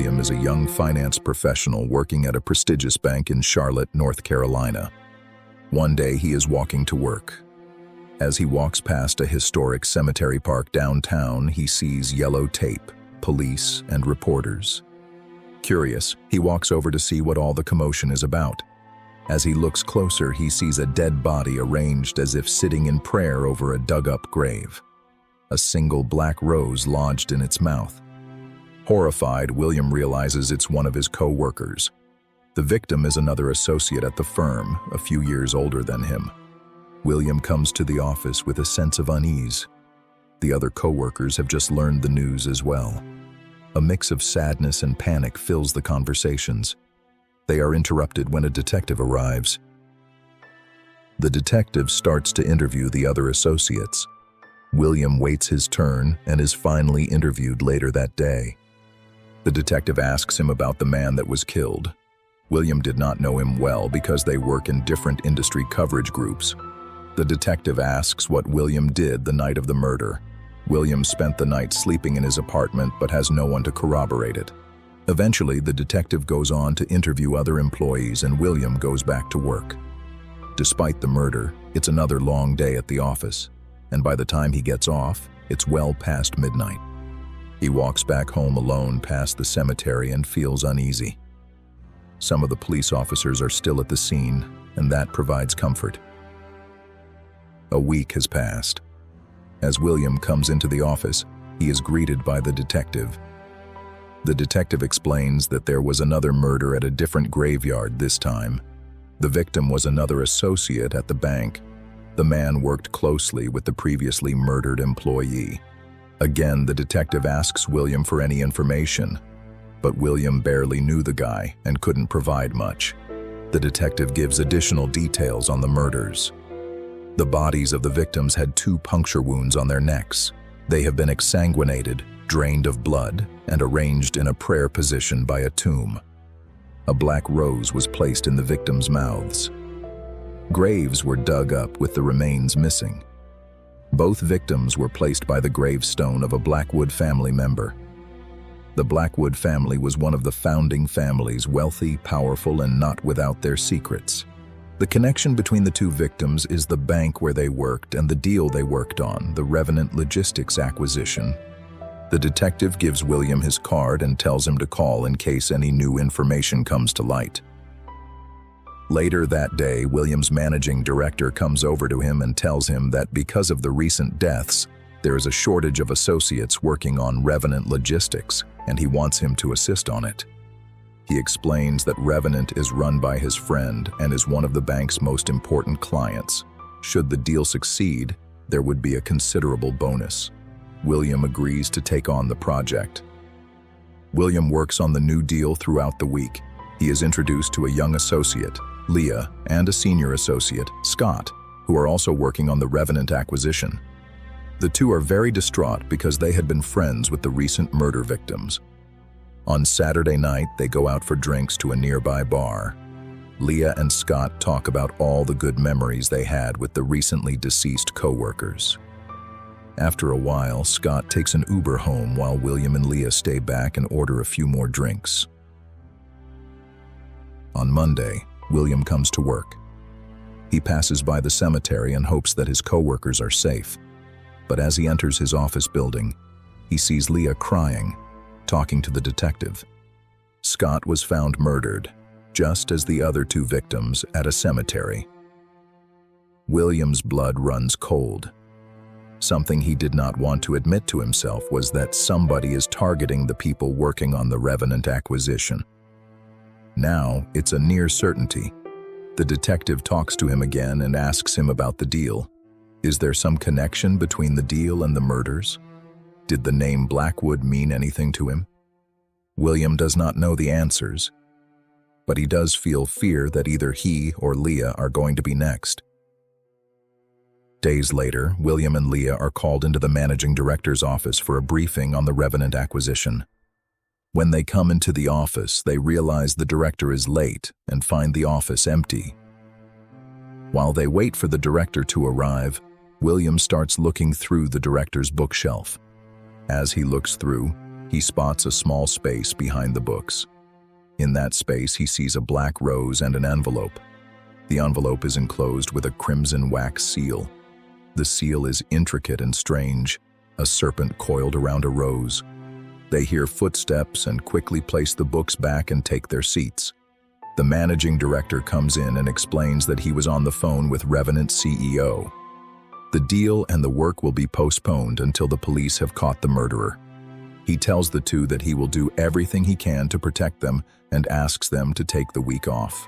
William is a young finance professional working at a prestigious bank in Charlotte, North Carolina. One day he is walking to work. As he walks past a historic cemetery park downtown, he sees yellow tape, police, and reporters. Curious, he walks over to see what all the commotion is about. As he looks closer, he sees a dead body arranged as if sitting in prayer over a dug-up grave. A single black rose lodged in its mouth. Horrified, William realizes it's one of his co-workers. The victim is another associate at the firm, a few years older than him. William comes to the office with a sense of unease. The other co-workers have just learned the news as well. A mix of sadness and panic fills the conversations. They are interrupted when a detective arrives. The detective starts to interview the other associates. William waits his turn and is finally interviewed later that day. The detective asks him about the man that was killed. William did not know him well because they work in different industry coverage groups. The detective asks what William did the night of the murder. William spent the night sleeping in his apartment but has no one to corroborate it. Eventually, the detective goes on to interview other employees and William goes back to work. Despite the murder, it's another long day at the office, and by the time he gets off, it's well past midnight. He walks back home alone past the cemetery and feels uneasy. Some of the police officers are still at the scene, and that provides comfort. A week has passed. As William comes into the office, he is greeted by the detective. The detective explains that there was another murder at a different graveyard this time. The victim was another associate at the bank. The man worked closely with the previously murdered employee. Again, the detective asks William for any information, but William barely knew the guy and couldn't provide much. The detective gives additional details on the murders. The bodies of the victims had 2 puncture wounds on their necks. They have been exsanguinated, drained of blood, and arranged in a prayer position by a tomb. A black rose was placed in the victims' mouths. Graves were dug up with the remains missing. Both victims were placed by the gravestone of a Blackwood family member. The Blackwood family was one of the founding families, wealthy, powerful, and not without their secrets. The connection between the 2 victims is the bank where they worked and the deal they worked on, the Revenant Logistics acquisition. The detective gives William his card and tells him to call in case any new information comes to light. Later that day, William's managing director comes over to him and tells him that because of the recent deaths, there is a shortage of associates working on Revenant Logistics, and he wants him to assist on it. He explains that Revenant is run by his friend and is one of the bank's most important clients. Should the deal succeed, there would be a considerable bonus. William agrees to take on the project. William works on the new deal throughout the week. He is introduced to a young associate, Leah, and a senior associate, Scott, who are also working on the Revenant acquisition. The 2 are very distraught because they had been friends with the recent murder victims. On Saturday night, they go out for drinks to a nearby bar. Leah and Scott talk about all the good memories they had with the recently deceased co-workers. After a while, Scott takes an Uber home while William and Leah stay back and order a few more drinks. On Monday, William comes to work. He passes by the cemetery and hopes that his co-workers are safe. But as he enters his office building, he sees Leah crying, talking to the detective. Scott was found murdered, just as the other 2 victims, at a cemetery. William's blood runs cold. Something he did not want to admit to himself was that somebody is targeting the people working on the Revenant acquisition. Now, it's a near certainty. The detective talks to him again and asks him about the deal. Is there some connection between the deal and the murders? Did the name Blackwood mean anything to him? William does not know the answers, but he does feel fear that either he or Leah are going to be next. Days later, William and Leah are called into the managing director's office for a briefing on the Revenant acquisition. When they come into the office, they realize the director is late and find the office empty. While they wait for the director to arrive, William starts looking through the director's bookshelf. As he looks through, He spots a small space behind the books. In that space, he sees a black rose and an envelope. The envelope is enclosed with a crimson wax seal. The seal is intricate and strange, a serpent coiled around a rose. They hear footsteps and quickly place the books back and take their seats. The managing director comes in and explains that he was on the phone with Revenant CEO. The deal and the work will be postponed until the police have caught the murderer. He tells the two that he will do everything he can to protect them and asks them to take the week off.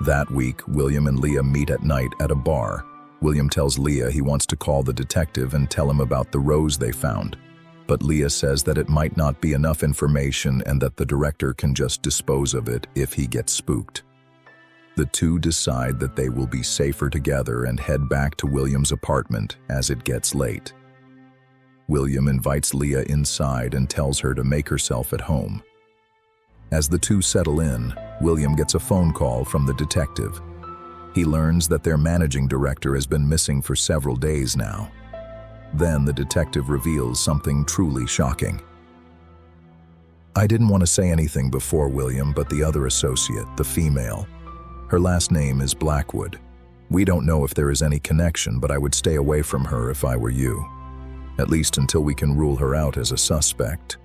That week, William and Leah meet at night at a bar. William tells Leah he wants to call the detective and tell him about the rose they found. But Leah says that it might not be enough information and that the director can just dispose of it if he gets spooked. The two decide that they will be safer together and head back to William's apartment as it gets late. William invites Leah inside and tells her to make herself at home. As the two settle in, William gets a phone call from the detective. He learns that their managing director has been missing for several days now. Then the detective reveals something truly shocking. "I didn't want to say anything before, William, but the other associate, the female, her last name is Blackwood. We don't know if there is any connection, but I would stay away from her if I were you. At least until we can rule her out as a suspect."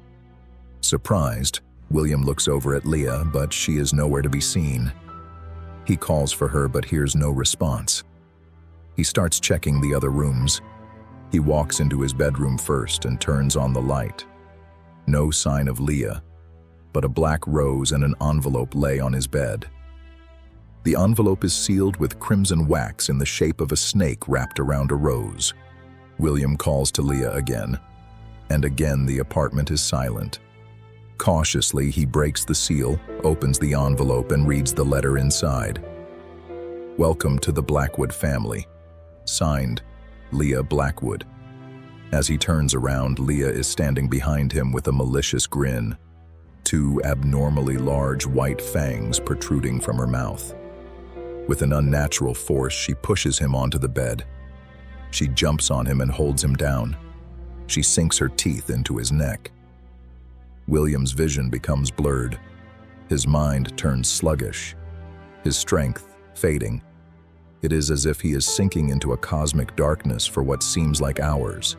Surprised, William looks over at Leah, but she is nowhere to be seen. He calls for her but hears no response. He starts checking the other rooms. He walks into his bedroom first and turns on the light. No sign of Leah, but a black rose and an envelope lay on his bed. The envelope is sealed with crimson wax in the shape of a snake wrapped around a rose. William calls to Leah again, and again the apartment is silent. Cautiously, he breaks the seal, opens the envelope, and reads the letter inside. "Welcome to the Blackwood family. Signed, Leah Blackwood." As he turns around, Leah is standing behind him with a malicious grin, two abnormally large white fangs protruding from her mouth. With an unnatural force, she pushes him onto the bed. She jumps on him and holds him down. She sinks her teeth into his neck. William's vision becomes blurred. His mind turns sluggish, his strength fading. It is as if he is sinking into a cosmic darkness for what seems like hours.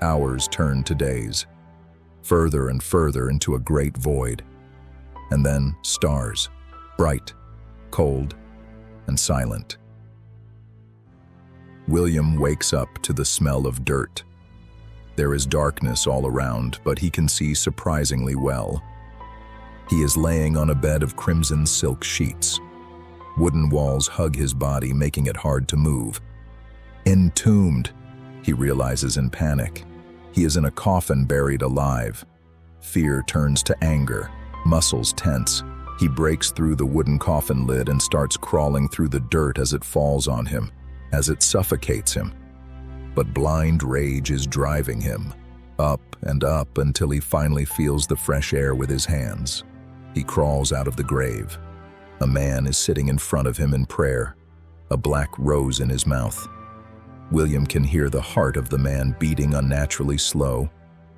Hours turn to days, further and further into a great void. And then stars, bright, cold, and silent. William wakes up to the smell of dirt. There is darkness all around, but he can see surprisingly well. He is laying on a bed of crimson silk sheets. Wooden walls hug his body, making it hard to move. Entombed, he realizes in panic. He is in a coffin buried alive. Fear turns to anger, muscles tense. He breaks through the wooden coffin lid and starts crawling through the dirt as it falls on him, as it suffocates him. But blind rage is driving him, up and up until he finally feels the fresh air with his hands. He crawls out of the grave. A man is sitting in front of him in prayer, a black rose in his mouth. William can hear the heart of the man beating unnaturally slow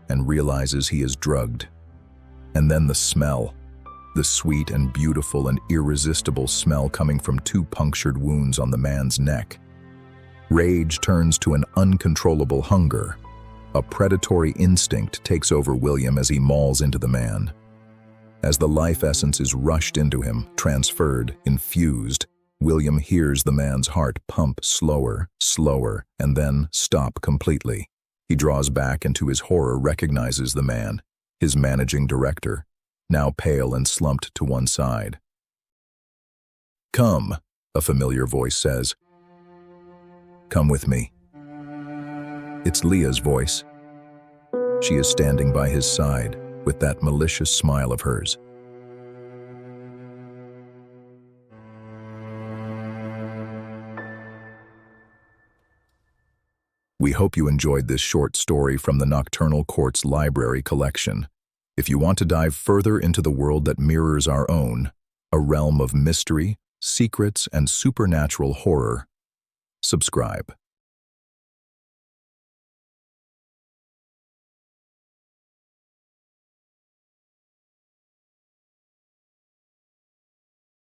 and realizes he is drugged. And then the smell, the sweet and beautiful and irresistible smell coming from two punctured wounds on the man's neck. Rage turns to an uncontrollable hunger. A predatory instinct takes over William as he mauls into the man. As the life essence is rushed into him, transferred, infused, William hears the man's heart pump slower, slower, and then stop completely. He draws back and to his horror recognizes the man, his managing director, now pale and slumped to one side. "Come," a familiar voice says. "Come with me." It's Leah's voice. She is standing by his side with that malicious smile of hers. We hope you enjoyed this short story from the Nocturnal Courts library collection. If you want to dive further into the world that mirrors our own, a realm of mystery, secrets, and supernatural horror, subscribe.